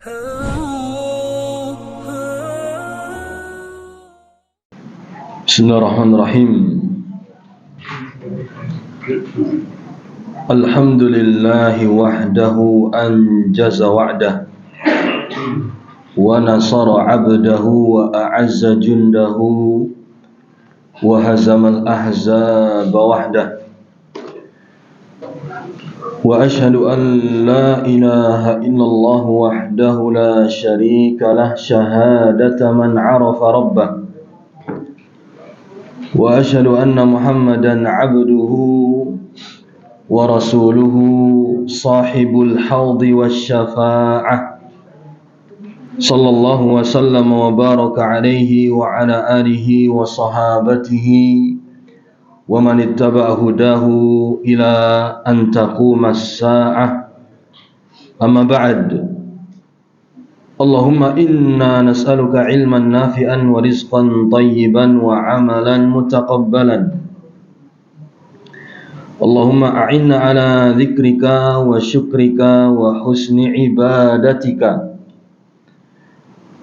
Bismillahirrahmanirrahim. Alhamdulillahi wahdahu anjaza wa'dah wa nasara 'abdahu wa a'azza jundahu wa hazamal ahzaba wahdah. Wa ashhadu an la ilaha illallah wahdahu la syarika lah syahadata man 'arafa rabbah. Wa ashhadu anna Muhammadan 'abduhu wa rasuluhu sahibul haudi wasyafa'ah. Sallallahu wa sallam wa baraka alaihi wa ala alihi wa sahabatihi wa man ittaba'a hudahu ila an taqumas sa'ah. Amma ba'd. Allahumma inna nas'aluka ilman nafi'an wa rizqan tayyiban wa amalan mutaqabbalan. Allahumma a'inna ala dzikrika wa syukrika wa husni ibadatika.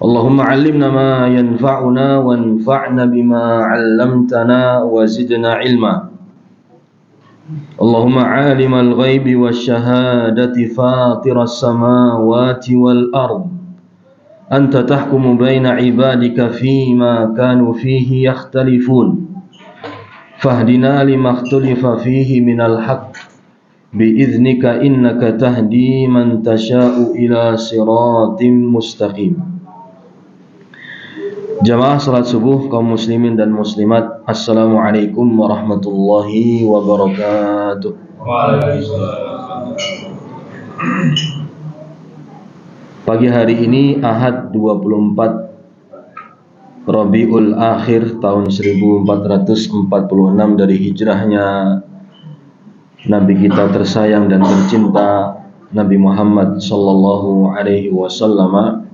Allahumma 'allimna ma yanfa'una wanfa'na bima 'allamtana wa zidna ilma. Allahumma 'alimal ghaibi wasyahadati fatiras samawati wal ard. Anta tahkumu baina ibadika fima kanu fihi yakhtalifun. Fahdina lima ikhtalafa fihi minal haqq bi'idhnika innaka tahdi man tasha'u ila siratim mustaqim. Jamaah salat subuh kaum muslimin dan muslimat, assalamualaikum warahmatullahi wabarakatuh. Waalaikumsalam. Pagi hari ini Ahad 24 Rabiul Akhir tahun 1446 dari hijrahnya Nabi kita tersayang dan tercinta Nabi Muhammad sallallahu alaihi wasallam,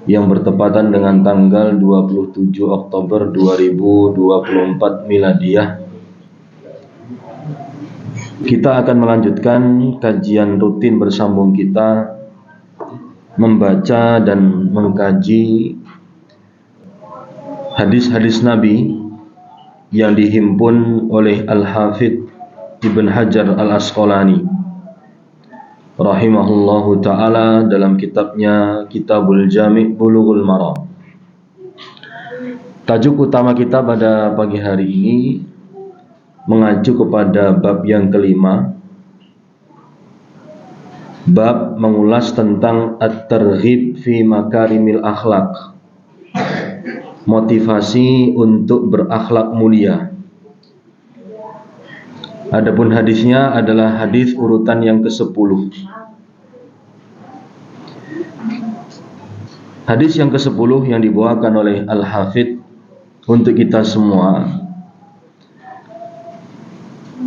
yang bertepatan dengan tanggal 27 Oktober 2024 Miladiyah. Kita akan melanjutkan kajian rutin bersambung kita, membaca dan mengkaji hadis-hadis Nabi yang dihimpun oleh Al-Hafidh Ibn Hajar Al-Asqalani rahimahullahu ta'ala dalam kitabnya Kitabul Jami' Bulughul Maram. Tajuk utama kita pada pagi hari ini mengacu kepada bab yang kelima, bab mengulas tentang at-targhib fi makarimil akhlaq, motivasi untuk berakhlak mulia. Adapun hadisnya adalah hadis urutan yang ke-10. Hadis yang ke-10 yang dibawakan oleh Al-Hafidh untuk kita semua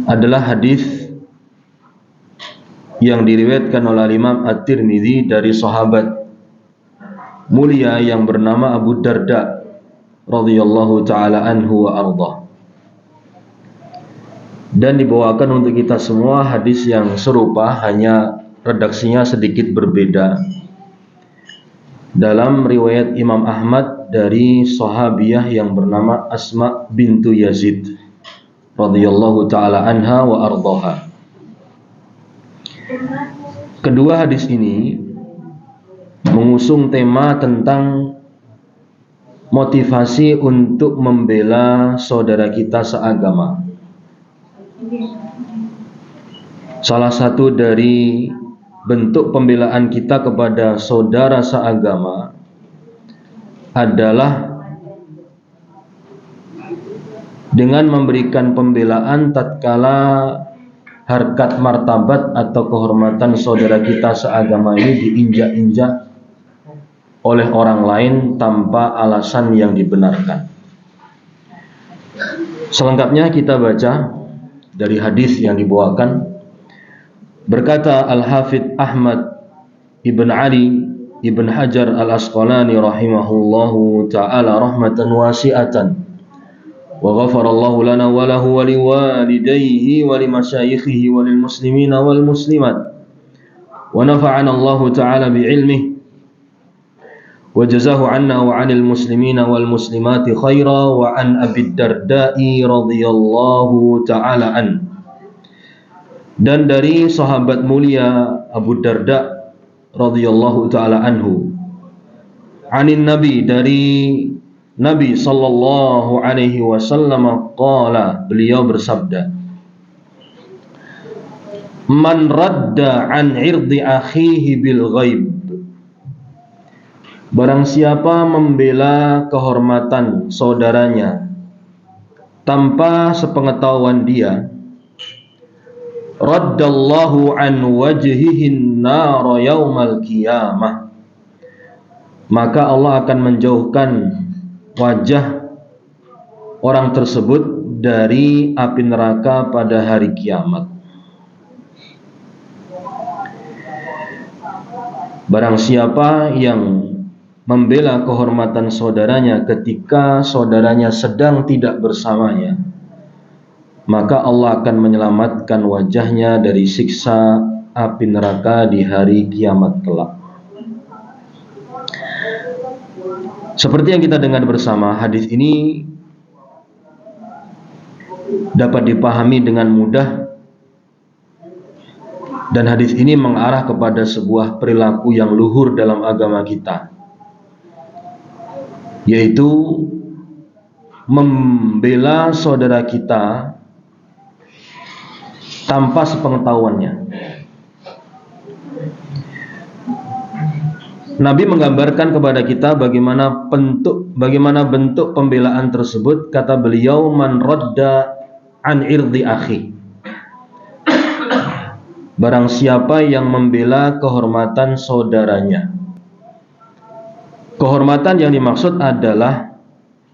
adalah hadis yang diriwayatkan oleh Imam At-Tirmidzi dari sahabat mulia yang bernama Abu Darda radhiyallahu taala anhu wa arda. Dan dibawakan untuk kita semua hadis yang serupa, hanya redaksinya sedikit berbeda. Dalam riwayat Imam Ahmad dari sahabiyah yang bernama Asma bintu Yazid radhiyallahu taala anha wa ardaha. Kedua hadis ini mengusung tema tentang motivasi untuk membela saudara kita seagama. Salah satu dari bentuk pembelaan kita kepada saudara seagama adalah dengan memberikan pembelaan tatkala harkat martabat atau kehormatan saudara kita seagama ini diinjak-injak oleh orang lain tanpa alasan yang dibenarkan. Selengkapnya kita baca dari hadis yang dibawakan. Berkata Al-Hafidh Ahmad Ibn Ali Ibn Hajar Al-Asqalani rahimahullahu ta'ala rahmatan wasi'atan, wa ghafarallahu lana wa lahu wa liwalidayhi wa limasyayikhihi wa lilmuslimina wal muslimat wa nafa'ana Allah ta'ala bi'ilmihi wa jazahu 'anna wa 'anil muslimina wal muslimati khaira. Wa an Abi Darda'i radhiyallahu ta'ala an, dan dari sahabat mulia Abu Darda radhiyallahu ta'ala anhu, anin Nabi, dari Nabi sallallahu alaihi wasallam, qala, beliau bersabda, man radda an irdi akhihi bil ghaib, barang siapa membela kehormatan saudaranya tanpa sepengetahuan dia, raddallahu an wajhihin nar yaumal qiyamah, maka Allah akan menjauhkan wajah orang tersebut dari api neraka pada hari kiamat. Barang siapa yang membela kehormatan saudaranya ketika saudaranya sedang tidak bersamanya, maka Allah akan menyelamatkan wajahnya dari siksa api neraka di hari kiamat kelak. Seperti yang kita dengar bersama, hadis ini dapat dipahami dengan mudah, dan hadis ini mengarah kepada sebuah perilaku yang luhur dalam agama kita, yaitu membela saudara kita tanpa sepengetahuannya. Nabi menggambarkan kepada kita bagaimana bentuk pembelaan tersebut. Kata beliau, man radda an irdi akhi, barang siapa yang membela kehormatan saudaranya. Kehormatan yang dimaksud adalah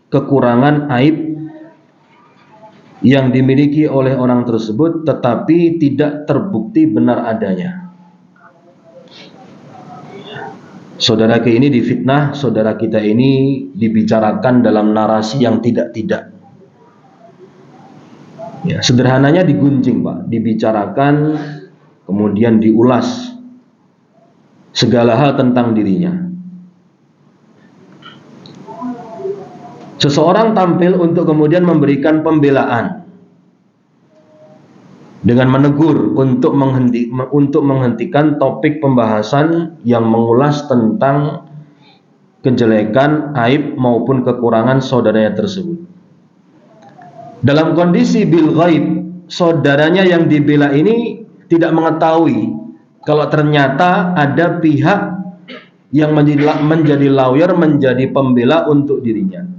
kekurangan aib yang dimiliki oleh orang tersebut tetapi tidak terbukti benar adanya. Saudara kita ini difitnah, saudara kita ini dibicarakan dalam narasi yang tidak-tidak. Ya, sederhananya digunjing, Pak, dibicarakan, kemudian diulas segala hal tentang dirinya. Seseorang tampil untuk kemudian memberikan pembelaan dengan menegur untuk menghentikan topik pembahasan yang mengulas tentang kejelekan, aib maupun kekurangan saudaranya tersebut. Dalam kondisi bil ghaib, saudaranya yang dibela ini tidak mengetahui kalau ternyata ada pihak yang menjadi lawyer, menjadi pembela untuk dirinya.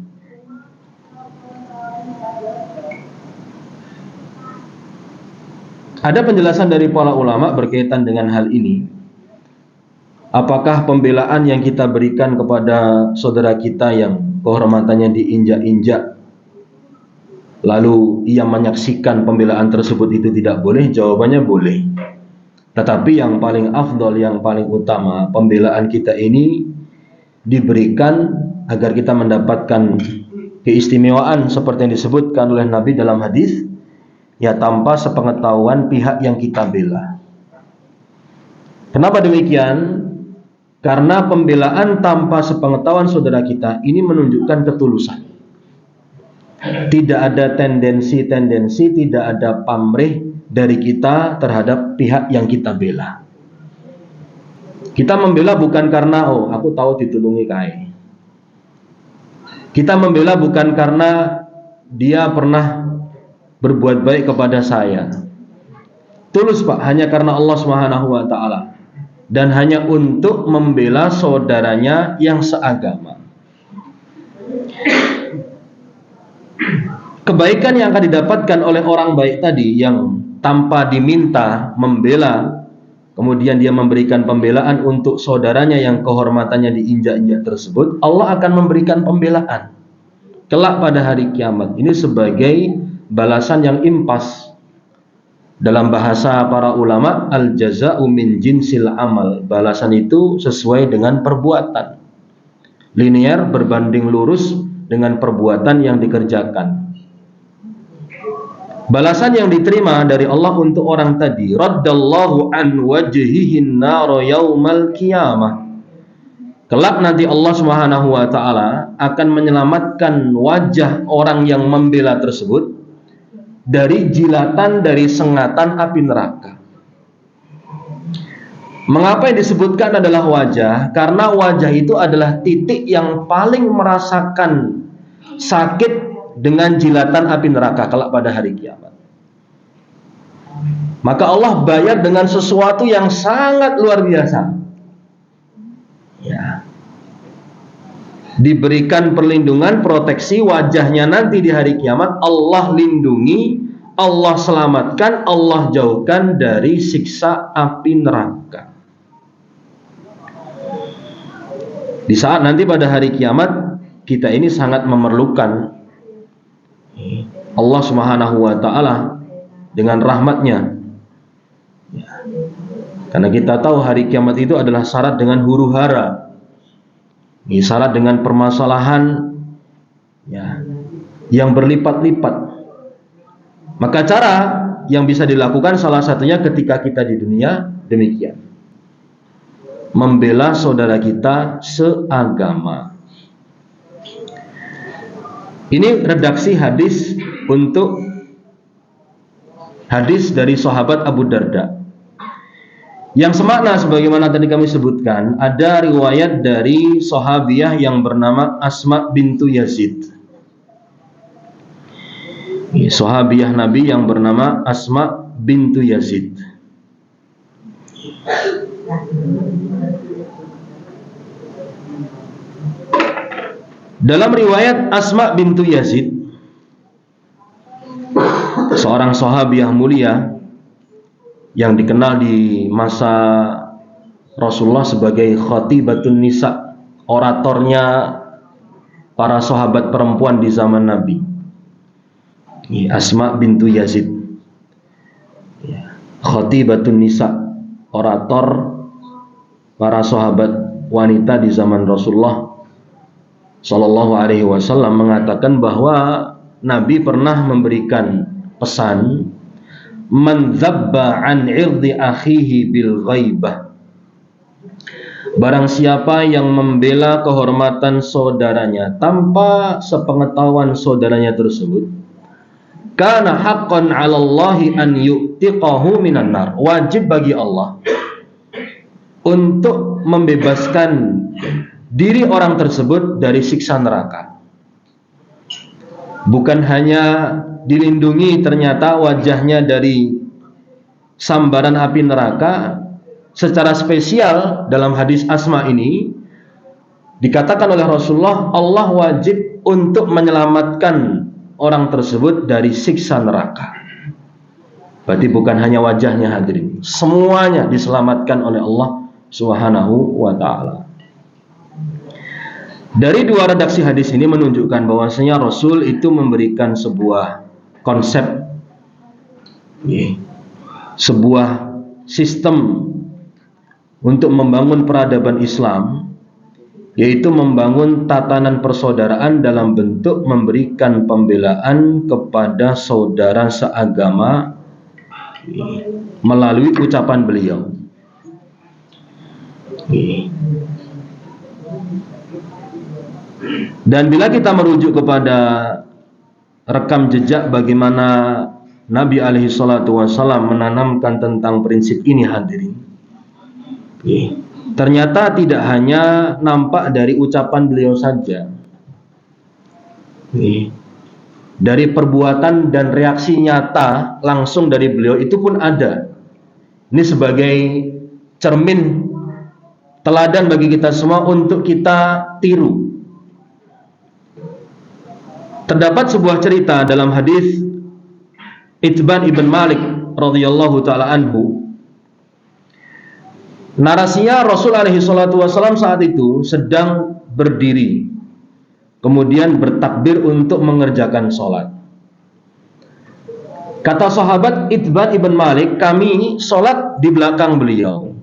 Ada penjelasan dari para ulama berkaitan dengan hal ini. Apakah pembelaan yang kita berikan kepada saudara kita yang kehormatannya diinjak-injak, lalu ia menyaksikan pembelaan tersebut, itu tidak boleh? Jawabannya boleh. Tetapi yang paling afdol, yang paling utama, pembelaan kita ini diberikan agar kita mendapatkan keistimewaan seperti yang disebutkan oleh Nabi dalam hadis, ya, tanpa sepengetahuan pihak yang kita bela. Kenapa demikian? Karena pembelaan tanpa sepengetahuan saudara kita ini menunjukkan ketulusan. Tidak ada tendensi-tendensi, tidak ada pamrih dari kita terhadap pihak yang kita bela. Kita membela bukan karena, oh, aku tahu ditulungi kai. Kita membela bukan karena dia pernah berbuat baik kepada saya. Tulus, Pak, hanya karena Allah Subhanahu wa taala dan hanya untuk membela saudaranya yang seagama. Kebaikan yang akan didapatkan oleh orang baik tadi yang tanpa diminta membela, kemudian dia memberikan pembelaan untuk saudaranya yang kehormatannya diinjak-injak tersebut, Allah akan memberikan pembelaan kelak pada hari kiamat. Ini sebagai balasan yang impas. Dalam bahasa para ulama, al-jaza'u min jinsil amal. Balasan itu sesuai dengan perbuatan, linear, berbanding lurus dengan perbuatan yang dikerjakan. Balasan yang diterima dari Allah untuk orang tadi, raddallahu an wajhihin nar yaumal qiyamah. Kelak nanti Allah Subhanahu wa taala akan menyelamatkan wajah orang yang membela tersebut dari jilatan, dari sengatan api neraka. Mengapa yang disebutkan adalah wajah? Karena wajah itu adalah titik yang paling merasakan sakit dengan jilatan api neraka kelak pada hari kiamat. Maka Allah bayar dengan sesuatu yang sangat luar biasa. Ya. Diberikan perlindungan, proteksi wajahnya nanti di hari kiamat. Allah lindungi, Allah selamatkan, Allah jauhkan dari siksa api neraka. Di saat nanti pada hari kiamat, kita ini sangat memerlukan Allah Subhanahu wa taala dengan rahmatnya. Karena kita tahu hari kiamat itu adalah syarat dengan huru hara, syarat dengan permasalahan yang berlipat-lipat. Maka cara yang bisa dilakukan salah satunya ketika kita di dunia demikian, membela saudara kita seagama. Ini redaksi hadis untuk hadis dari sahabat Abu Darda. Yang semakna sebagaimana tadi kami sebutkan, ada riwayat dari sahabiah yang bernama Asma bintu Yazid. Sahabiah Nabi yang bernama Asma bintu Yazid. Dalam riwayat Asma bintu Yazid, seorang sahabiah mulia yang dikenal di masa Rasulullah sebagai khatibatun nisa, oratornya para sahabat perempuan di zaman Nabi. Asma bintu Yazid, khatibatun nisa, orator para sahabat wanita di zaman Rasulullah Shallallahu Alaihi Wasallam, mengatakan bahwa Nabi pernah memberikan pesan, man dzabba an irdi akhihi bil ghaibah, barang siapa yang membela kehormatan saudaranya tanpa sepengetahuan saudaranya tersebut, kana haqqan 'ala Allahi an yu'tiqahu minan nar, wajib bagi Allah untuk membebaskan diri orang tersebut dari siksa neraka. Bukan hanya dilindungi ternyata wajahnya dari sambaran api neraka, secara spesial dalam hadis Asma ini dikatakan oleh Rasulullah, Allah wajib untuk menyelamatkan orang tersebut dari siksa neraka. Berarti bukan hanya wajahnya hadirin, semuanya diselamatkan oleh Allah Subhanahu wa ta'ala. Dari dua redaksi hadis ini menunjukkan bahwasanya Rasul itu memberikan sebuah konsep, sebuah sistem untuk membangun peradaban Islam, yaitu membangun tatanan persaudaraan dalam bentuk memberikan pembelaan kepada saudara seagama melalui ucapan beliau. Dan bila kita merujuk kepada rekam jejak bagaimana Nabi alaihi salatu wasallam menanamkan tentang prinsip ini hadirin, ternyata tidak hanya nampak dari ucapan beliau saja, dari perbuatan dan reaksi nyata langsung dari beliau itu pun ada. Ini sebagai cermin teladan bagi kita semua untuk kita tiru. Terdapat sebuah cerita dalam hadis Itban ibn Malik radhiyallahu taala anhu. Narasinya Rasul alaihi salatu wasallam saat itu sedang berdiri, kemudian bertakbir untuk mengerjakan sholat. Kata sahabat Itban ibn Malik, kami sholat di belakang beliau.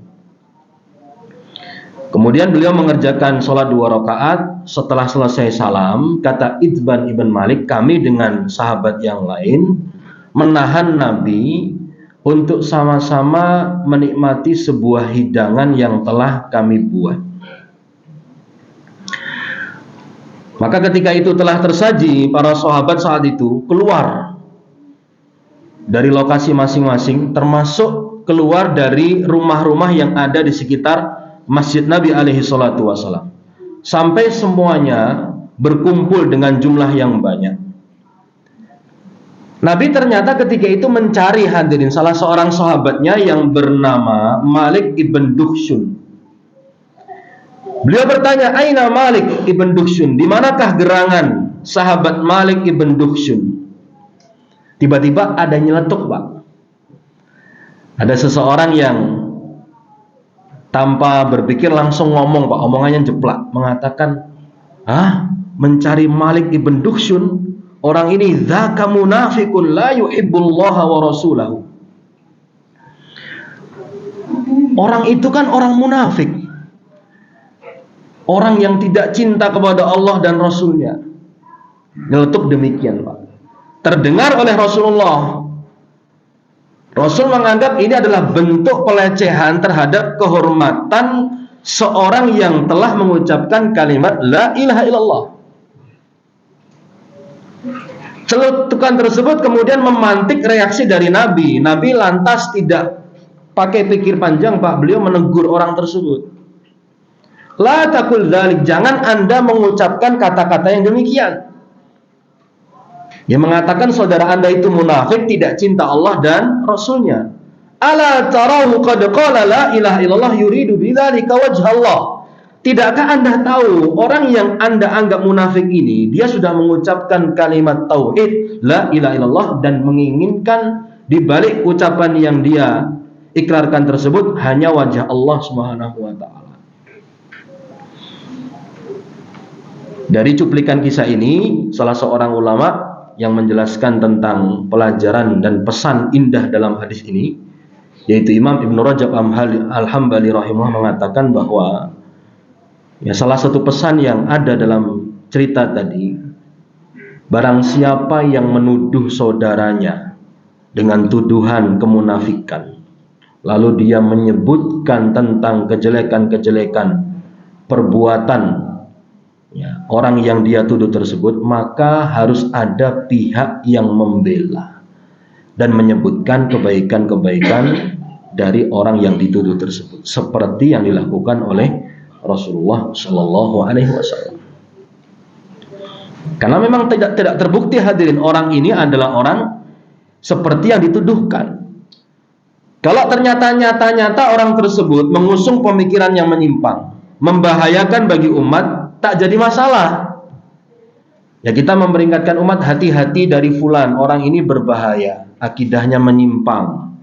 Kemudian beliau mengerjakan sholat 2 rakaat. Setelah selesai salam, kata Itban ibn Malik, kami dengan sahabat yang lain menahan Nabi untuk sama-sama menikmati sebuah hidangan yang telah kami buat. Maka ketika itu telah tersaji, para sahabat saat itu keluar dari lokasi masing-masing, termasuk keluar dari rumah-rumah yang ada di sekitar Masjid Nabi alaihi salatu wasallam, sampai semuanya berkumpul dengan jumlah yang banyak. Nabi ternyata ketika itu mencari, hadirin, salah seorang sahabatnya yang bernama Malik ibn Dukhshun. Beliau bertanya, "Aina Malik ibn Dukhshun?" Di manakah gerangan sahabat Malik ibn Dukhshun? Tiba-tiba ada nyeletuk, Pak. Ada seseorang yang tanpa berpikir langsung ngomong, Pak, omongannya jeplak, mengatakan, mencari Malik ibn Dukhshun? Orang ini dzaka munafiqun la yuhibbullaha wa rasulahu. Orang itu kan orang munafik, orang yang tidak cinta kepada Allah dan Rasulnya. Nyeletuk demikian, Pak. Terdengar oleh Rasulullah. Rasul menganggap ini adalah bentuk pelecehan terhadap kehormatan seorang yang telah mengucapkan kalimat la ilaha illallah. Celutukan tersebut kemudian memantik reaksi dari Nabi. Nabi lantas tidak pakai pikir panjang, Pak. Beliau menegur orang tersebut. La taqul dzalik, jangan Anda mengucapkan kata-kata yang demikian. Yang mengatakan saudara Anda itu munafik, tidak cinta Allah dan Rasulnya. Ala tarahu qad qala la ilaha illallah yuridu bidzalika wajha Allah. Tidakkah Anda tahu orang yang Anda anggap munafik ini, dia sudah mengucapkan kalimat tauhid la ilaha illallah dan menginginkan di balik ucapan yang dia ikrarkan tersebut hanya wajah Allah Subhanahu wa taala. Dari cuplikan kisah ini, salah seorang ulama yang menjelaskan tentang pelajaran dan pesan indah dalam hadis ini, yaitu Imam Ibn Rajab Al-Hambali rahimahullah, mengatakan bahwa salah satu pesan yang ada dalam cerita tadi, barang siapa yang menuduh saudaranya dengan tuduhan kemunafikan, lalu dia menyebutkan tentang kejelekan-kejelekan perbuatan orang yang dia tuduh tersebut, maka harus ada pihak yang membela dan menyebutkan kebaikan-kebaikan dari orang yang dituduh tersebut, seperti yang dilakukan oleh Rasulullah Shallallahu Alaihi Wasallam. Karena memang tidak terbukti, hadirin, orang ini adalah orang seperti yang dituduhkan. Kalau ternyata nyata-nyata orang tersebut mengusung pemikiran yang menyimpang, membahayakan bagi umat, tak jadi masalah. Ya, kita memperingatkan umat, hati-hati dari fulan, orang ini berbahaya, akidahnya menyimpang,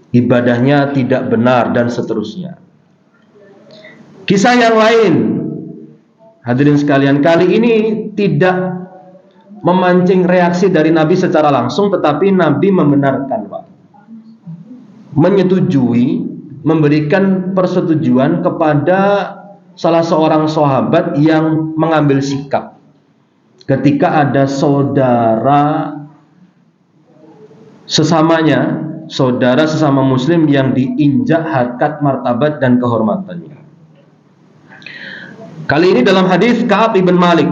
ibadahnya tidak benar, dan seterusnya. Kisah yang lain, hadirin sekalian, kali ini tidak memancing reaksi dari Nabi secara langsung, tetapi Nabi membenarkan, Pak, menyetujui, memberikan persetujuan kepada salah seorang sahabat yang mengambil sikap ketika ada saudara sesamanya, saudara sesama muslim yang diinjak harkat, martabat, dan kehormatannya. Kali ini dalam hadis Ka'ab ibn Malik,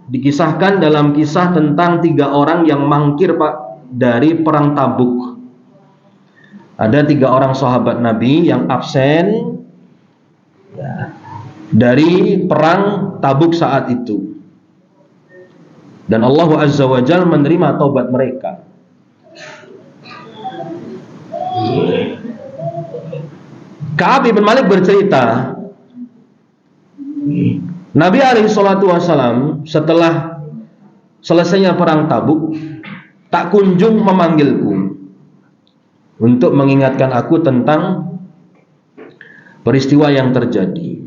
dikisahkan dalam kisah tentang 3 orang yang mangkir, Pak, dari perang Tabuk. Ada 3 orang sahabat Nabi yang absen dari perang Tabuk saat itu, dan Allah Azza wa Jalla menerima taubat mereka. Ka'ab ibn Malik bercerita, Nabi alaihi salatu wasallam setelah selesainya perang Tabuk tak kunjung memanggilku untuk mengingatkan aku tentang peristiwa yang terjadi.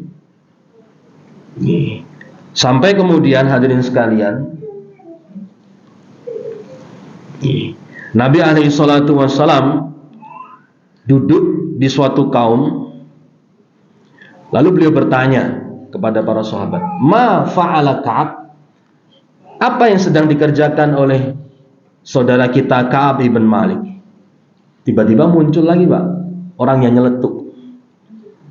Sampai kemudian, hadirin sekalian, Nabi alaihi salatu wasallam duduk di suatu kaum, lalu beliau bertanya kepada para sahabat, "Ma fa'ala Ka'ab?" Apa yang sedang dikerjakan oleh saudara kita Ka'ab ibn Malik. Tiba-tiba muncul lagi Pak, orang yang nyeletuk.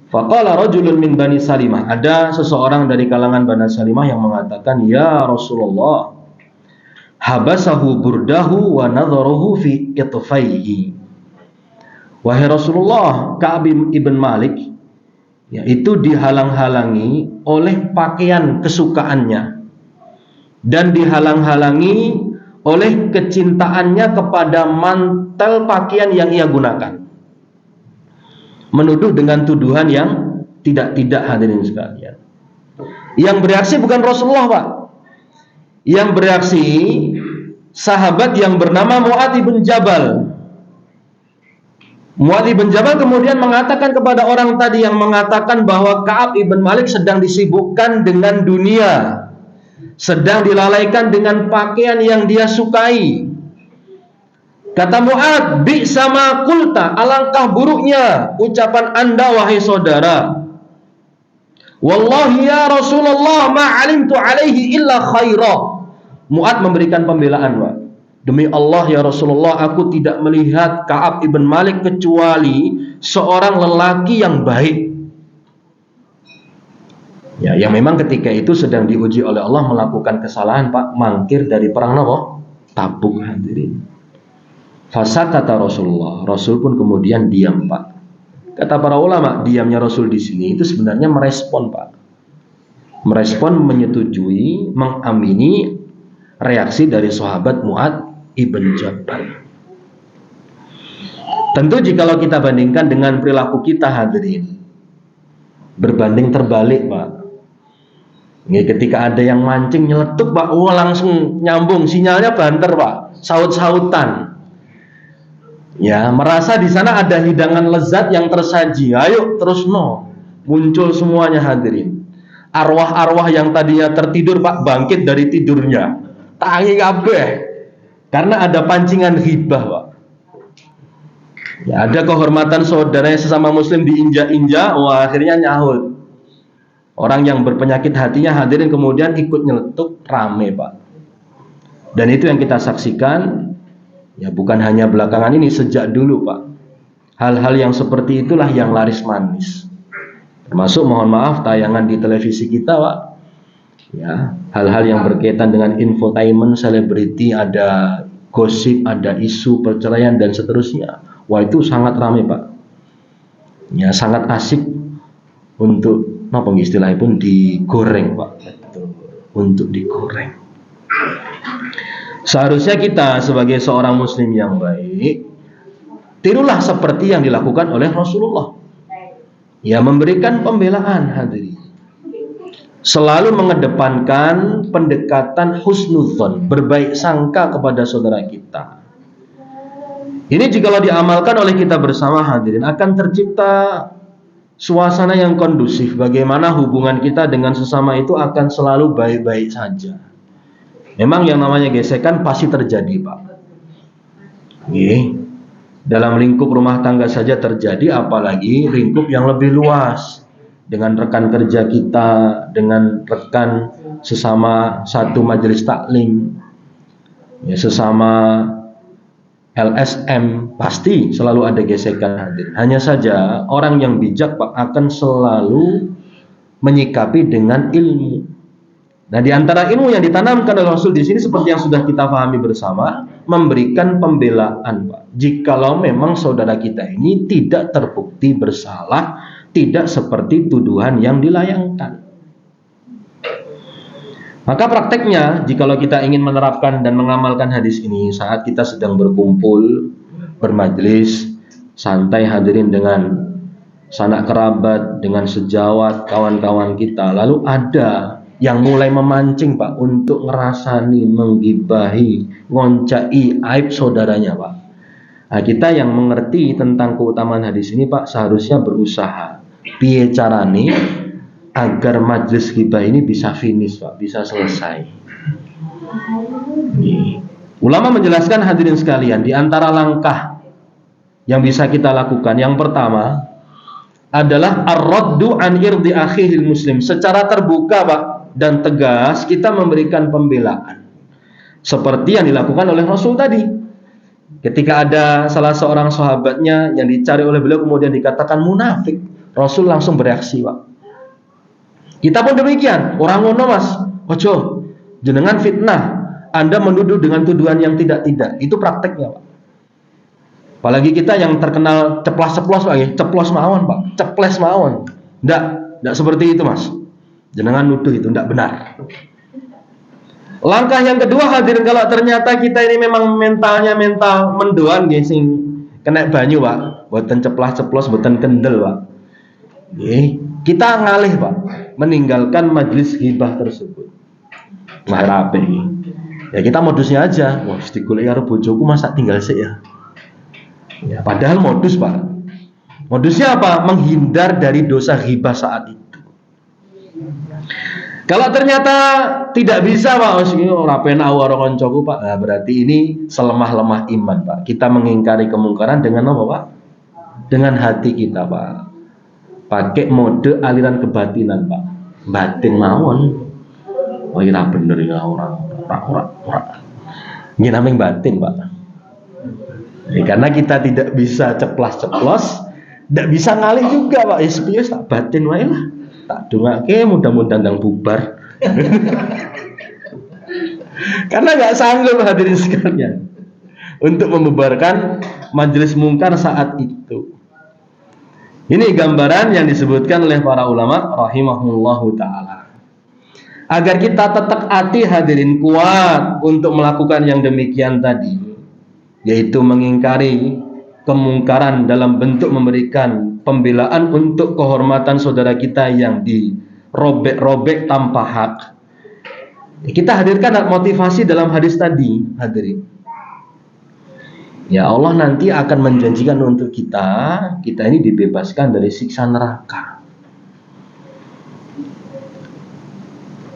Faqala rajulun min Bani Salimah. Ada seseorang dari kalangan Bani Salimah yang mengatakan, "Ya Rasulullah, habasahu burdahu wa nadharuhu fi itfaihi." Wahai Rasulullah, Ka'ab ibn Malik yaitu dihalang-halangi oleh pakaian kesukaannya dan dihalang-halangi oleh kecintaannya kepada mantel pakaian yang ia gunakan. Menuduh dengan tuduhan yang tidak-tidak, hadirin sekalian. Yang bereaksi bukan Rasulullah Pak. Yang bereaksi sahabat yang bernama Mu'adz bin Jabal. Mu'adz bin Jabal kemudian mengatakan kepada orang tadi yang mengatakan bahwa Ka'ab ibn Malik sedang disibukkan dengan dunia, sedang dilalaikan dengan pakaian yang dia sukai. Kata Mu'adz, "Bi'sa ma qulta," alangkah buruknya ucapan Anda wahai saudara. "Wallahi ya Rasulullah ma 'alimtu 'alaihi illa khaira." Mu'adz memberikan pembelaan, Pak. Demi Allah ya Rasulullah, aku tidak melihat Ka'ab ibn Malik kecuali seorang lelaki yang baik. Ya, yang memang ketika itu sedang diuji oleh Allah melakukan kesalahan, Pak, mangkir dari perang apa? Tabuk, hadirin. Fasa kata Rasulullah, Rasul pun kemudian diam, Pak. Kata para ulama, diamnya Rasul di sini itu sebenarnya merespon, Pak. Merespon, menyetujui, mengamini reaksi dari sahabat Mu'adz ibn Jabal. Tentu jikalau kita bandingkan dengan perilaku kita, hadirin, berbanding terbalik, Pak. Ini ketika ada yang mancing nyeletuk, Pak, langsung nyambung, sinyalnya banter, Pak, saut-sautan. Ya, merasa di sana ada hidangan lezat yang tersaji. Ayo terus muncul semuanya, hadirin. Arwah-arwah yang tadinya tertidur, Pak, bangkit dari tidurnya. Tangi kabeh. Karena ada pancingan ghibah, Pak. Ya, ada kehormatan saudaranya sesama muslim diinjak-injak, wah akhirnya nyahut. Orang yang berpenyakit hatinya, hadirin, kemudian ikut nyeletuk, rame, Pak. Dan itu yang kita saksikan. Ya, bukan hanya belakangan ini, sejak dulu, Pak. Hal-hal yang seperti itulah yang laris manis. Termasuk, mohon maaf, tayangan di televisi kita, Pak. Ya, hal-hal yang berkaitan dengan infotainment, selebriti, ada gosip, ada isu perceraian dan seterusnya. Wah, itu sangat ramai, Pak. Ya, sangat asik untuk, istilahnya pun digoreng, Pak. Untuk digoreng. Seharusnya kita sebagai seorang muslim yang baik, tirulah seperti yang dilakukan oleh Rasulullah. Ya, memberikan pembelaan, hadirin. Selalu mengedepankan pendekatan husnudzon, berbaik sangka kepada saudara kita. Ini jikalau diamalkan oleh kita bersama, hadirin, akan tercipta suasana yang kondusif. Bagaimana hubungan kita dengan sesama itu akan selalu baik-baik saja. Memang yang namanya gesekan pasti terjadi, Pak. Dalam lingkup rumah tangga saja terjadi, apalagi lingkup yang lebih luas. Dengan rekan kerja kita, dengan rekan sesama satu majelis taklim, ya, sesama LSM, pasti selalu ada gesekan, hadir. Hanya saja orang yang bijak, Pak, akan selalu menyikapi dengan ilmu. Nah, di antara ilmu yang ditanamkan oleh Rasul di sini seperti yang sudah kita pahami bersama, memberikan pembelaan, Pak. Jikalau memang saudara kita ini tidak terbukti bersalah, tidak seperti tuduhan yang dilayangkan. Maka prakteknya, jikalau kita ingin menerapkan dan mengamalkan hadis ini saat kita sedang berkumpul, bermajlis, santai, hadirin, dengan sanak kerabat, dengan sejawat, kawan-kawan kita, lalu ada yang mulai memancing, Pak, untuk ngerasani, menggibahi, ngoncai aib saudaranya, Pak. Nah, kita yang mengerti tentang keutamaan hadis ini, Pak, seharusnya berusaha piye carane agar majelis ghibah ini bisa finish, Pak, bisa selesai. Ulama menjelaskan, hadirin sekalian, di antara langkah yang bisa kita lakukan, yang pertama adalah ar-raddu an irdi akhihil muslim. Secara terbuka, Pak, dan tegas kita memberikan pembelaan Seperti yang dilakukan oleh Rasul tadi. Ketika ada salah seorang sahabatnya yang dicari oleh beliau kemudian dikatakan munafik, Rasul langsung bereaksi, Pak. Kita pun demikian, orang ngono Mas, ojo, jenengan fitnah, Anda menuduh dengan tuduhan yang tidak-tidak, itu prakteknya, Pak. Apalagi kita yang terkenal ceplas-ceplos, Pak, ya. Ceplos mawon, Pak, ceples mawon. Enggak seperti itu, Mas. Jenengan nuduh itu enggak benar. Langkah yang kedua, hadirin, kalau ternyata kita ini memang mentalnya mental mendoan nggih sing kena banyu, Pak. Boten ceplas-ceplos, boten kendel, Pak. Nggih, kita ngalih, Pak, meninggalkan majelis ghibah tersebut. Wah, rapi. Ya kita modusnya aja. Wah, digoleki karo bojoku masa tinggal sik ya. Ya, padahal modus, Pak. Modusnya apa? Menghindar dari dosa ghibah saat itu. Kalau ternyata tidak bisa, Pak, ora penak karo kancaku, Pak. Nah, berarti ini selemah-lemah iman, Pak. Kita mengingkari kemungkaran dengan apa, Pak? Dengan hati kita, Pak. Pakai mode aliran kebatinan, Pak. Batin mawon. Oh, ora bener ya ora. Ini namanya batin, Pak. Ya, karena kita tidak bisa ceplas-ceplos, tidak bisa ngalih juga, Pak. Yes, tak batin wae lah. Tak dongake mudah-mudahan ndang bubar. Karena nggak sanggup, hadirin sekalian, untuk membubarkan majelis mungkar saat itu. Ini gambaran yang disebutkan oleh para ulama rahimahullahu ta'ala. Agar kita tetap hati, hadirin, kuat untuk melakukan yang demikian tadi, yaitu mengingkari kemungkaran dalam bentuk memberikan pembelaan untuk kehormatan saudara kita yang dirobek-robek tanpa hak. Kita hadirkan motivasi dalam hadis tadi, hadirin. Ya, Allah nanti akan menjanjikan untuk kita ini dibebaskan dari siksa neraka.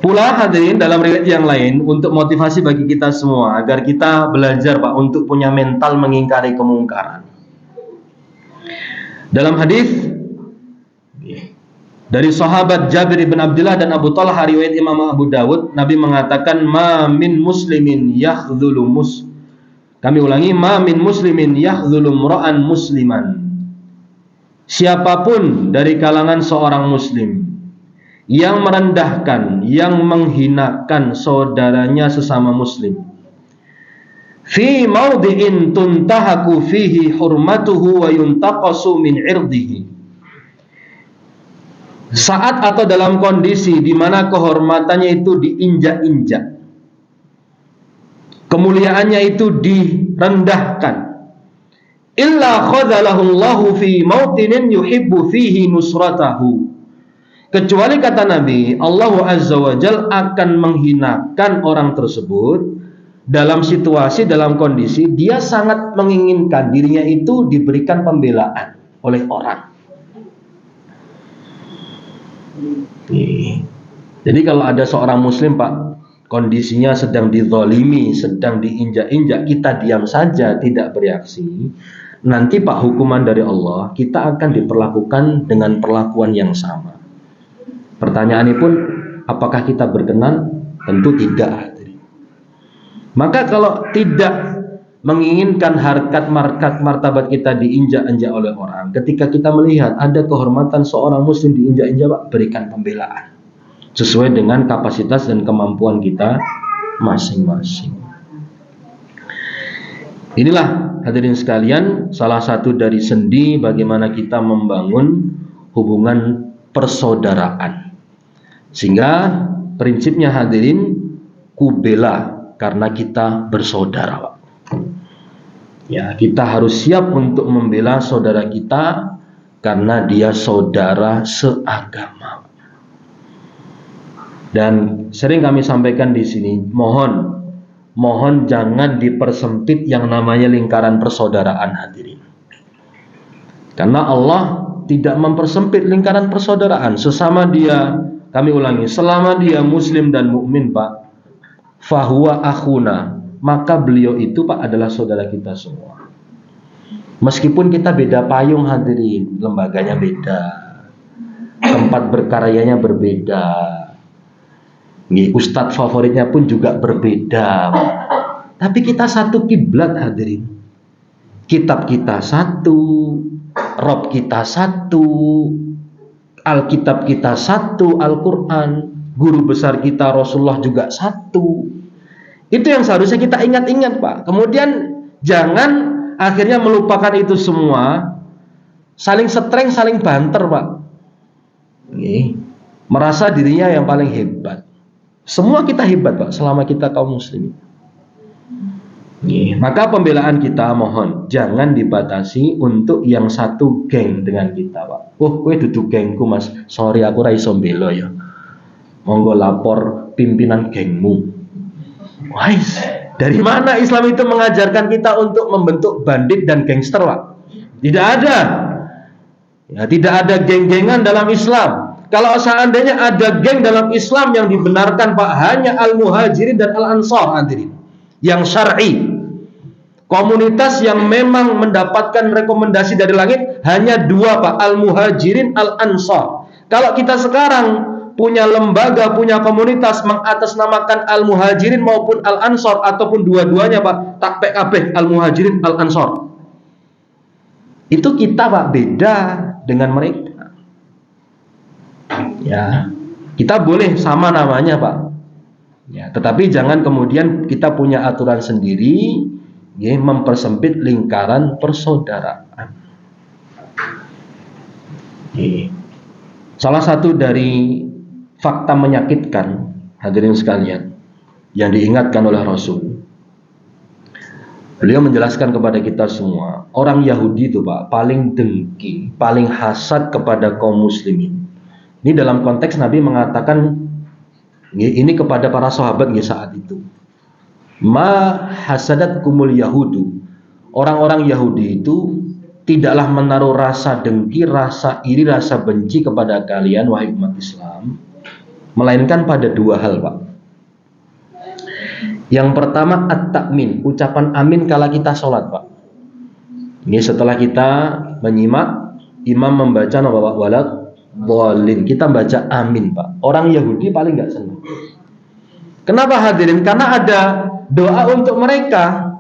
Pula, hadirin, dalam riwayat yang lain, untuk motivasi bagi kita semua agar kita belajar, Pak, untuk punya mental mengingkari kemungkaran. Dalam hadis dari sahabat Jabir bin Abdullah dan Abu Talha, riwayat Imam Abu Dawud, Nabi mengatakan, ma min muslimin yakhdhulu Kami ulangi, ma min muslimin yakhdhulu mra'an musliman. Siapapun dari kalangan seorang muslim yang merendahkan, yang menghinakan saudaranya sesama muslim, fi maudhi'in tuntahaku fihi hurmatuhu wa yuntaqasu min irdihi, saat atau dalam kondisi di mana kehormatannya itu diinjak-injak, kemuliaannya itu direndahkan, illa khadhalahu Allahu fi mautinin yuhibbu fihi nusratahu, kecuali kata Nabi, Allah Azza wa Jal akan menghinakan orang tersebut dalam situasi, dalam kondisi dia sangat menginginkan dirinya itu diberikan pembelaan oleh orang. Jadi kalau ada seorang muslim, Pak, kondisinya sedang dizalimi, sedang diinjak-injak, kita diam saja, tidak bereaksi, nanti, Pak, hukuman dari Allah, kita akan diperlakukan dengan perlakuan yang sama. Pertanyaan ini pun, apakah kita berkenan? Tentu tidak. Maka kalau tidak menginginkan harkat martabat kita diinjak-injak oleh orang, ketika kita melihat ada kehormatan seorang muslim diinjak-injak, Pak, berikan pembelaan sesuai dengan kapasitas dan kemampuan kita masing-masing. Inilah, hadirin sekalian, salah satu dari sendi bagaimana kita membangun hubungan persaudaraan. Sehingga prinsipnya, hadirin, kubela karena kita bersaudara, Pak. Ya, kita harus siap untuk membela saudara kita karena dia saudara seagama. Dan sering kami sampaikan di sini, mohon jangan dipersempit yang namanya lingkaran persaudaraan, hadirin. Karena Allah tidak mempersempit lingkaran persaudaraan. Sesama dia, kami ulangi, selama dia muslim dan mukmin, Pak, fahuwa akhuna, maka beliau itu, Pak, adalah saudara kita semua. Meskipun kita beda payung, hadirin, lembaganya beda, tempat berkaryanya berbeda, ustadz favoritnya pun juga berbeda, Pak. Tapi kita satu kiblat hadirin. Kitab kita satu, Rob kita satu, Alkitab kita satu, Al-Quran. Guru besar kita Rasulullah juga satu. Itu yang seharusnya kita ingat-ingat, Pak. Kemudian jangan akhirnya melupakan itu semua, saling streng, saling banter, Pak. Merasa dirinya yang paling hebat. Semua kita hebat, Pak, selama kita kaum muslimin. Maka pembelaan kita mohon jangan dibatasi untuk yang satu geng dengan kita, Pak. Kowe duduk gengku, Mas. Sorry aku ra iso mbela ya. Monggo lapor pimpinan gengmu. Wais, dari mana Islam itu mengajarkan kita untuk membentuk bandit dan gangster, Pak? Tidak ada. Ya, tidak ada geng-gengan dalam Islam. Kalau seandainya ada geng dalam Islam yang dibenarkan, Pak, hanya Al-Muhajirin dan Al-Ansar, hadirin. Yang syar'i. Komunitas yang memang mendapatkan rekomendasi dari langit hanya dua, Pak, Al-Muhajirin, Al-Ansar. Kalau kita sekarang punya lembaga, punya komunitas mengatasnamakan Al-Muhajirin maupun Al-Ansar ataupun dua-duanya, Pak, tak PKB Al-Muhajirin, Al-Ansar. Itu kita, Pak, beda dengan mereka. Ya, kita boleh sama namanya, Pak. Ya, tetapi jangan kemudian kita punya aturan sendiri, ya, mempersempit lingkaran persaudaraan. Ya. Salah satu dari fakta menyakitkan, hadirin sekalian, yang diingatkan oleh Rasul, beliau menjelaskan kepada kita semua, orang Yahudi itu, Pak, paling dengki, paling hasad kepada kaum muslimin. Ini dalam konteks Nabi mengatakan ini kepada para sahabat saat itu. Ma hasadat kumul Yahudu. Orang-orang Yahudi itu tidaklah menaruh rasa dengki, rasa iri, rasa benci kepada kalian, wahai umat Islam, melainkan pada dua hal, Pak. Yang pertama at-ta'min, ucapan amin kala kita sholat, Pak. Ini setelah kita menyimak imam membaca Pak, walad dhalin, kita baca amin, Pak. Orang Yahudi paling nggak senang. Kenapa, hadirin? Karena ada doa untuk mereka.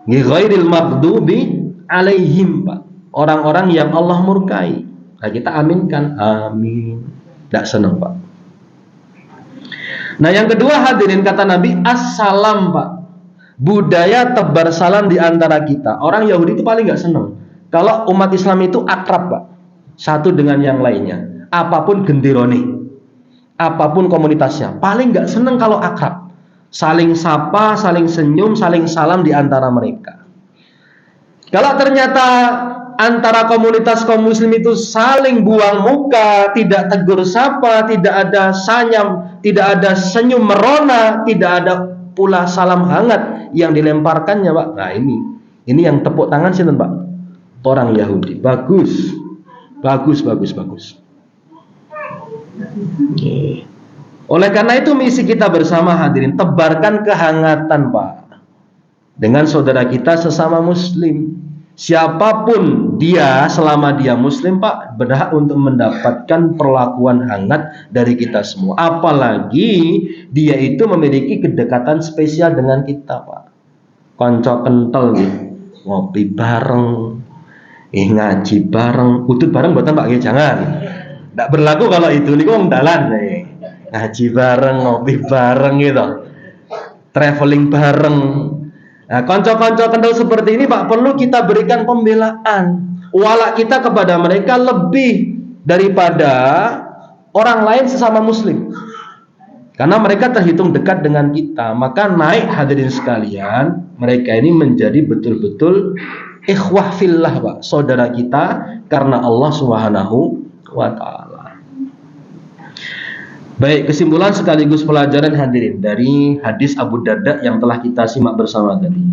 Ghairil maghdubi alaihim, Pak. Orang-orang yang Allah murkai. Nah, kita aminkan, amin. Nggak senang, Pak. Nah, yang kedua, hadirin, kata Nabi, assalam, Pak. Budaya tebar salam di antara kita. Orang Yahudi itu paling nggak senang kalau umat Islam itu akrab, Pak, satu dengan yang lainnya. Apapun genderone, apapun komunitasnya, paling nggak senang kalau akrab. Saling sapa, saling senyum, saling salam di antara mereka. Kalau ternyata antara komunitas kaum muslim itu saling buang muka, tidak tegur sapa, tidak ada sanyam, tidak ada senyum merona, tidak ada pula salam hangat yang dilemparkannya, Pak. Nah, ini yang tepuk tangan sinten, Pak? Orang Yahudi. Bagus. Bagus. Oleh karena itu misi kita bersama, hadirin, tebarkan kehangatan, Pak, dengan saudara kita sesama muslim. Siapapun dia, selama dia muslim, Pak, berhak untuk mendapatkan perlakuan hangat dari kita semua. Apalagi dia itu memiliki kedekatan spesial dengan kita, Pak. Konco kental gitu, ngopi bareng, ngaji bareng, udut bareng buatan, Pak, jangan. Tidak berlaku kalau itu, ini wong dalan, ngaji bareng, ngopi bareng gitu, traveling bareng. Nah, konco-konco kental seperti ini, Pak, perlu kita berikan pembelaan. Walak kita kepada mereka lebih daripada orang lain sesama muslim. Karena mereka terhitung dekat dengan kita. Maka naik, hadirin sekalian, mereka ini menjadi betul-betul ikhwah fillah, Pak, saudara kita karena Allah Subhanahu wa ta'ala. Baik, kesimpulan sekaligus pelajaran, hadirin, dari hadis Abu Darda yang telah kita simak bersama tadi.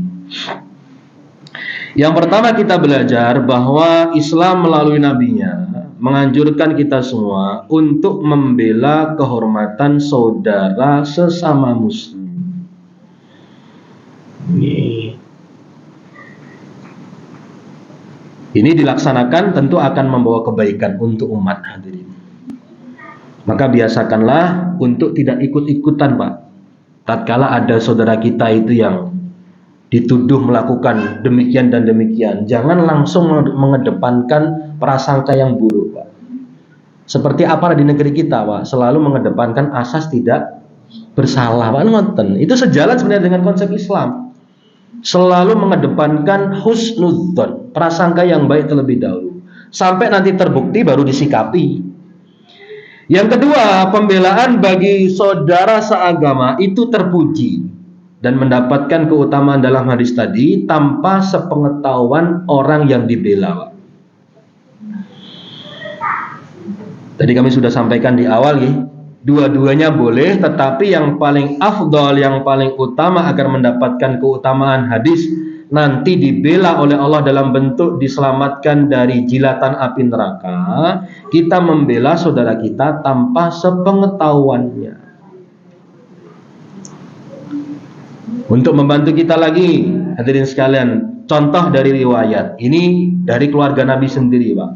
Yang pertama, kita belajar bahwa Islam melalui nabinya menganjurkan kita semua untuk membela kehormatan saudara sesama muslim. Ini dilaksanakan tentu akan membawa kebaikan untuk umat, hadirin. Maka biasakanlah untuk tidak ikut-ikutan, Pak. tatkala ada saudara kita itu yang dituduh melakukan demikian dan demikian, jangan langsung mengedepankan prasangka yang buruk, Pak. Seperti apa di negeri kita, Pak, selalu mengedepankan asas tidak bersalah, Pak. Ngoten. Itu sejalan sebenarnya dengan konsep Islam. Selalu mengedepankan husnudzon, prasangka yang baik terlebih dahulu, sampai nanti terbukti baru disikapi. Yang kedua, pembelaan bagi saudara seagama itu terpuji dan mendapatkan keutamaan dalam hadis tadi tanpa sepengetahuan orang yang dibela. Tadi kami sudah sampaikan di awal ya, dua-duanya boleh, tetapi yang paling afdol, yang paling utama agar mendapatkan keutamaan hadis nanti dibela oleh Allah dalam bentuk diselamatkan dari jilatan api neraka, kita membela saudara kita tanpa sepengetahuannya. Untuk membantu kita lagi, hadirin sekalian, contoh dari riwayat ini dari keluarga Nabi sendiri, Pak.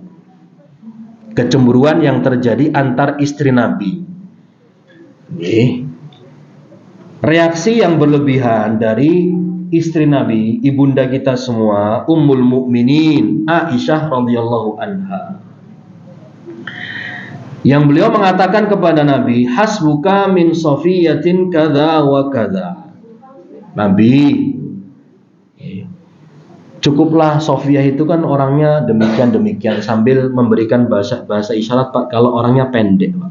Kecemburuan yang terjadi antar istri Nabi. Reaksi yang berlebihan dari istri Nabi, ibunda kita semua, Ummul Mukminin Aisyah radhiyallahu anha. Yang beliau mengatakan kepada Nabi, hasbuka min Safiyatin kadza wa kadza. Nabi, cukuplah Sofiyah itu kan orangnya demikian sambil memberikan bahasa isyarat, Pak, kalau orangnya pendek, Pak.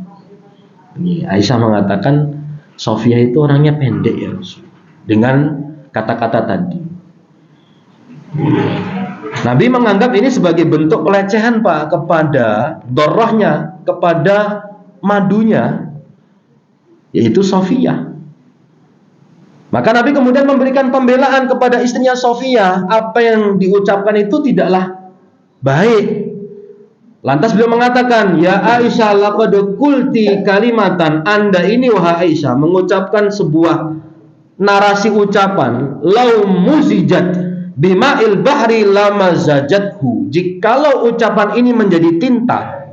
Aisyah mengatakan Sofiyah itu orangnya pendek ya Rasul, dengan kata-kata tadi. Nabi menganggap ini sebagai bentuk pelecehan, Pak, kepada dorohnya, kepada madunya, yaitu Sofiyah. Maka Nabi kemudian memberikan pembelaan kepada istrinya Sofiyah. Apa yang diucapkan itu tidaklah baik. Lantas beliau mengatakan, ya Aisyah, laqad qulti kalimatan. Anda ini wahai Aisyah mengucapkan sebuah narasi ucapan, lau muzijat bima'il bahri lamazajathu. Jikalau ucapan ini menjadi tinta,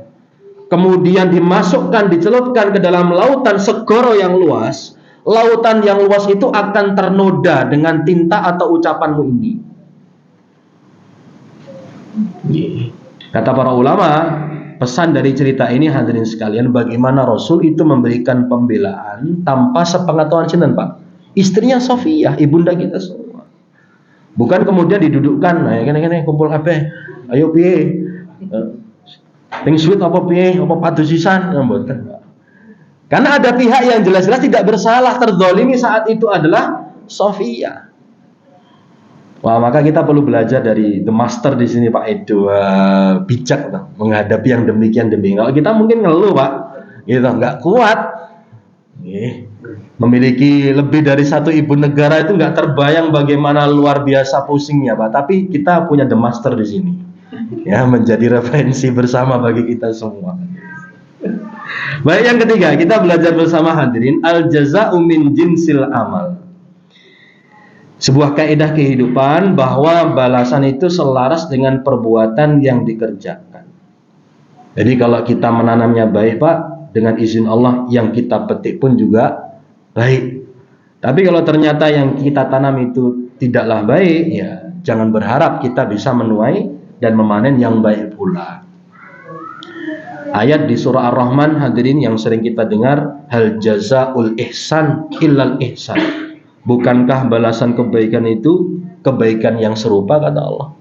kemudian dimasukkan, dicelupkan ke dalam lautan segoro yang luas, lautan yang luas itu akan ternoda dengan tinta atau ucapanmu ini. Kata para ulama, pesan dari cerita ini, hadirin sekalian, bagaimana Rasul itu memberikan pembelaan tanpa sepengetahuan sinten, Pak, istrinya Sofiyah, ibunda kita semua. Bukan kemudian didudukkan, nah kene kumpul kabeh, ayo piye, ping sweet apa piye, apa padu sisan, mboten. Karena ada pihak yang jelas-jelas tidak bersalah, terzalimi saat itu adalah Sofiyah. Wah, maka kita perlu belajar dari the master di sini, Pak Edo, bijak menghadapi yang demikian. Kalau kita mungkin ngeluh, Pak, gitu, nggak kuat. Memiliki lebih dari satu ibu negara itu nggak terbayang bagaimana luar biasa pusingnya, Pak. Tapi kita punya the master di sini, ya, menjadi referensi bersama bagi kita semua. Baik, yang ketiga, kita belajar bersama hadirin, al-jaza'u min jinsil amal. Sebuah kaidah kehidupan bahwa balasan itu selaras dengan perbuatan yang dikerjakan. Jadi kalau kita menanamnya baik, Pak, dengan izin Allah yang kita petik pun juga baik. Tapi kalau ternyata yang kita tanam itu tidaklah baik, ya jangan berharap kita bisa menuai dan memanen yang baik pula. Ayat di surah Ar-Rahman, hadirin, yang sering kita dengar, hal jazaul ihsan illal ihsan. Bukankah balasan kebaikan itu kebaikan yang serupa, kata Allah.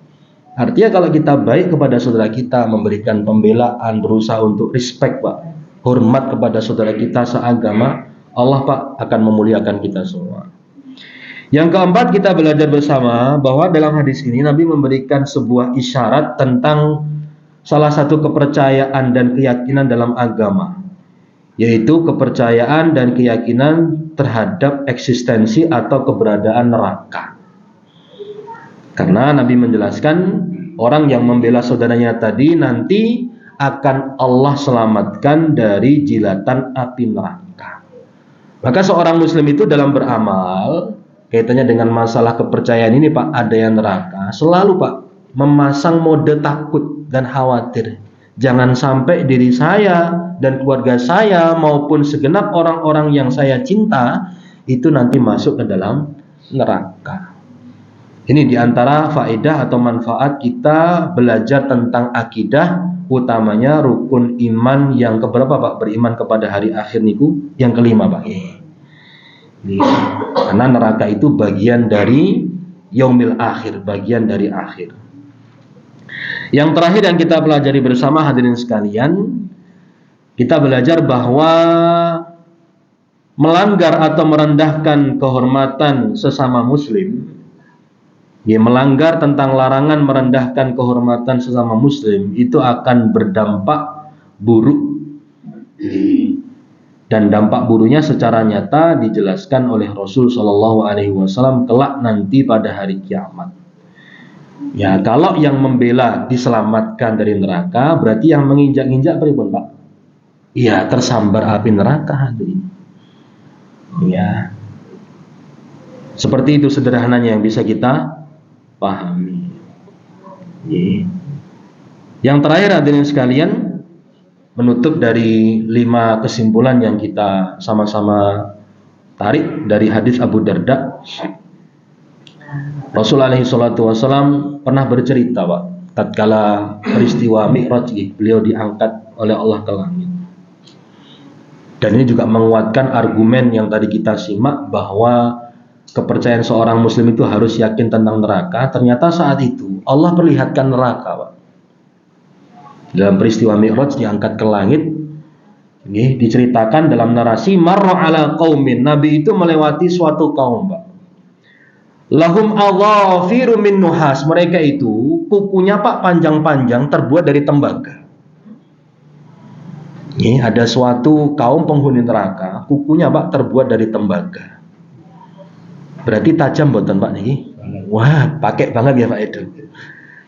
Artinya kalau kita baik kepada saudara kita, memberikan pembelaan, berusaha untuk respect, Pak, hormat kepada saudara kita seagama, Allah, Pak, akan memuliakan kita semua. Yang keempat, kita belajar bersama bahwa dalam hadis ini Nabi memberikan sebuah isyarat tentang salah satu kepercayaan dan keyakinan dalam agama, yaitu kepercayaan dan keyakinan terhadap eksistensi atau keberadaan neraka. Karena Nabi menjelaskan orang yang membela saudaranya tadi nanti akan Allah selamatkan dari jilatan api neraka. Maka seorang muslim itu dalam beramal kaitannya dengan masalah kepercayaan ini, Pak, ada yang neraka, selalu, Pak, memasang mode takut dan khawatir. Jangan sampai diri saya dan keluarga saya maupun segenap orang-orang yang saya cinta itu nanti masuk ke dalam neraka. Ini diantara faedah atau manfaat kita belajar tentang akidah, utamanya rukun iman yang keberapa Pak? Beriman kepada hari akhir niku yang kelima Pak. Karena neraka itu bagian dari yaumil akhir, bagian dari akhir. Yang terakhir yang kita pelajari bersama hadirin sekalian, kita belajar bahwa melanggar atau merendahkan kehormatan sesama muslim, melanggar tentang larangan merendahkan kehormatan sesama muslim itu akan berdampak buruk. Dan dampak buruknya secara nyata dijelaskan oleh Rasul Shallallahu Alaihi Wasallam kelak nanti pada hari kiamat. Ya, kalau yang membela diselamatkan dari neraka, berarti yang menginjak-injak pripun Pak? Iya, tersambar api neraka hadirin. Ya, seperti itu sederhananya yang bisa kita pahami. Yang terakhir hadirin sekalian, menutup dari 5 kesimpulan yang kita sama-sama tarik dari hadis Abu Darda. Rasulullah SAW pernah bercerita Pak, tatkala peristiwa Mi'raj, beliau diangkat oleh Allah ke langit. Dan ini juga menguatkan argumen yang tadi kita simak bahwa kepercayaan seorang muslim itu harus yakin tentang neraka. Ternyata saat itu Allah perlihatkan neraka Pak. Dalam peristiwa Mi'raj diangkat ke langit, ini diceritakan dalam narasi marra ala qaumin, Nabi itu melewati suatu kaum Pak. Lahum adhafiru min nuhas, mereka itu kukunya Pak panjang-panjang terbuat dari tembaga. Ini ada suatu kaum penghuni neraka, kukunya Pak terbuat dari tembaga. Berarti tajam boten Pak niki? Wah, pakai banget ya Pak Edo.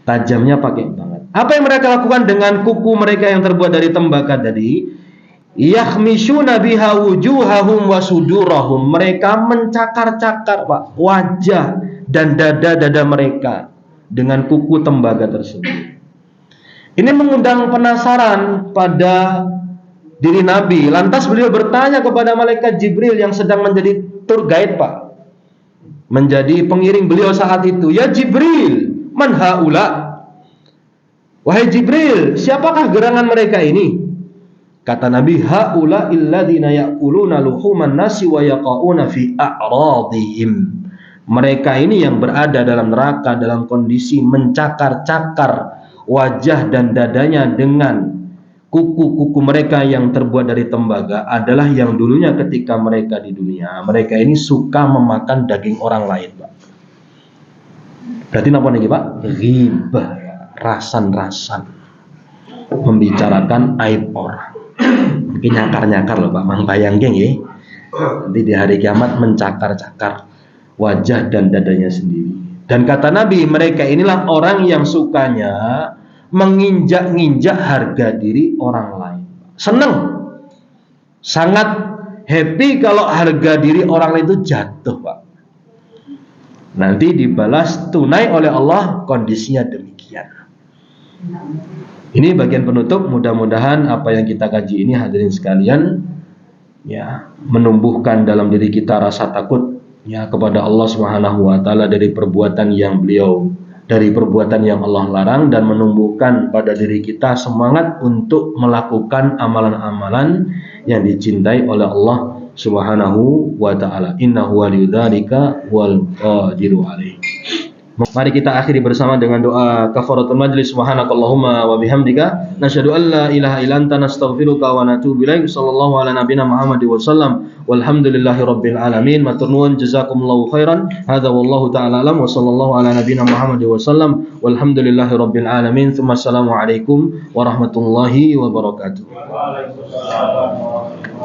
Tajamnya pakai banget. Apa yang mereka lakukan dengan kuku mereka yang terbuat dari tembaga tadi? Yakhmishuna biha wujuhahum wa sudurahum. Mereka mencakar-cakar Pak wajah dan dada-dada mereka dengan kuku tembaga tersebut. Ini mengundang penasaran pada diri Nabi. Lantas beliau bertanya kepada malaikat Jibril yang sedang menjadi tour guide Pak, menjadi pengiring beliau saat itu. Ya Jibril, man haula? Wahai Jibril, siapakah gerangan mereka ini? Kata Nabi, haula illadzina ya'kuluna luhuman nasi wa yaqauna fi a'radihim. Mereka ini yang berada dalam neraka dalam kondisi mencakar-cakar wajah dan dadanya dengan kuku-kuku mereka yang terbuat dari tembaga, adalah yang dulunya ketika mereka di dunia, mereka ini suka memakan daging orang lain Pak. Berarti apa nih Pak? Ghibah, rasan-rasan, membicarakan aib orang. Mungkin nyakar-nyakar loh Pak, mang bayang geng ya. Nanti di hari kiamat mencakar-cakar wajah dan dadanya sendiri. Dan kata Nabi, mereka inilah orang yang sukanya menginjak-injak harga diri orang lain. Senang, sangat happy kalau harga diri orang lain itu jatuh Pak. Nanti dibalas tunai oleh Allah, kondisinya demikian. Ini bagian penutup. Mudah-mudahan apa yang kita kaji ini hadirin sekalian ya menumbuhkan dalam diri kita rasa takut ya kepada Allah Subhanahu wa taala dari perbuatan yang yang Allah larang, dan menumbuhkan pada diri kita semangat untuk melakukan amalan-amalan yang dicintai oleh Allah Subhanahu wa taala. Innahu waliyudzalika wal qadiru alaihi. Mari kita akhiri bersama dengan doa kafaratul majlis. Subhanakallahumma wa bihamdika nasyhadu an la ilaha illa anta nastaghfiruka wa natubu ilaik. Sallallahu ala nabiyina Muhammad wa sallam. Walhamdulillahi rabbil alamin. Matur nuwun, jazakumullahu khairan. Hadza wallahu taala alam wa sallallahu ala nabiyina Muhammad wa sallam. Walhamdulillahi rabbil alamin. Tsumma assalamu alaikum warahmatullahi wabarakatuh. Waalaikumsalam.